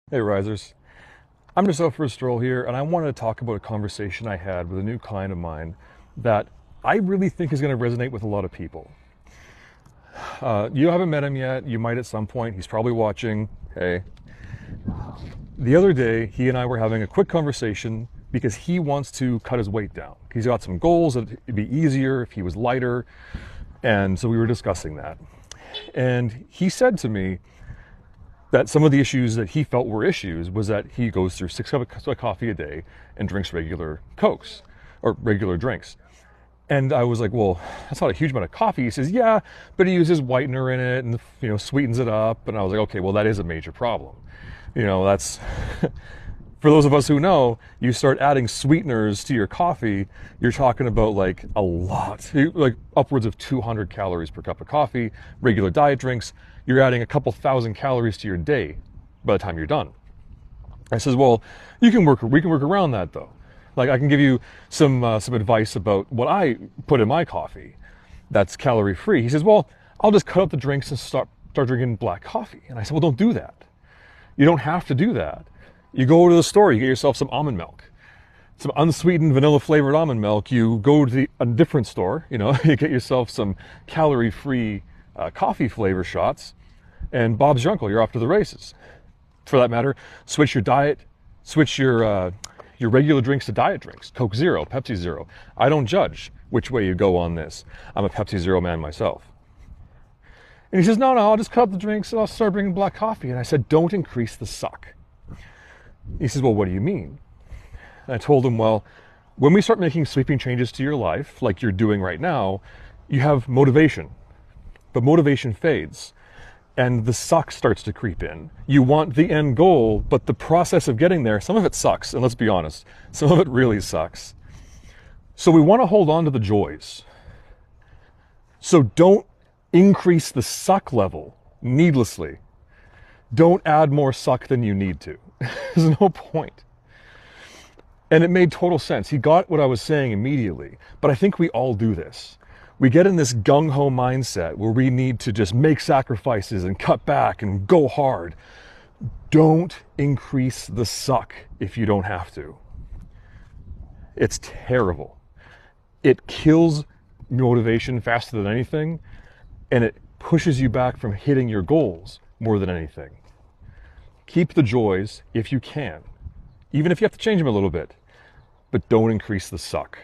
Hey Risers, I'm just out for a stroll here and I wanted to talk about a conversation I had with a new client of mine that I really think is going to resonate with a lot of people. You haven't met him yet, you might at some point, he's probably watching. Hey. The other day, he and I were having a quick conversation because he wants to cut his weight down. He's got some goals that it'd be easier if he was lighter, and so we were discussing that. And he said to me, that some of the issues that he felt were issues was that he goes through 6 cups of coffee a day and drinks regular Cokes or regular drinks. And I was like, well, that's not a huge amount of coffee. He says, yeah, but he uses whitener in it and, sweetens it up. And I was like, okay, well, that is a major problem. That's, for those of us who know, you start adding sweeteners to your coffee, you're talking about like a lot, like upwards of 200 calories per cup of coffee. Regular diet drinks, you're adding a couple thousand calories to your day by the time you're done. I says, well, we can work around that though. Like I can give you some advice about what I put in my coffee that's calorie free. He says, well, I'll just cut out the drinks and start drinking black coffee. And I said, well, don't do that. You don't have to do that. You go to the store, you get yourself some almond milk, some unsweetened vanilla flavored almond milk. You go to a different store, you get yourself some calorie free coffee flavor shots, and Bob's your uncle, you're off to the races. For that matter, switch your diet, switch your regular drinks to diet drinks, Coke Zero, Pepsi Zero. I don't judge which way you go on this. I'm a Pepsi Zero man myself. And he says, no, I'll just cut up the drinks and I'll start bringing black coffee. And I said, don't increase the suck. He says, well, what do you mean? And I told him, well, when we start making sweeping changes to your life, like you're doing right now, you have motivation, but motivation fades and the suck starts to creep in. You want the end goal, but the process of getting there, some of it sucks. And let's be honest, some of it really sucks. So we want to hold on to the joys. So don't increase the suck level needlessly. Don't add more suck than you need to. There's no point. And it made total sense. He got what I was saying immediately. But I think we all do this. We get in this gung-ho mindset where we need to just make sacrifices and cut back and go hard. Don't increase the suck if you don't have to. It's terrible. It kills motivation faster than anything, and it pushes you back from hitting your goals more than anything. Keep the joys if you can, even if you have to change them a little bit, but don't increase the suck.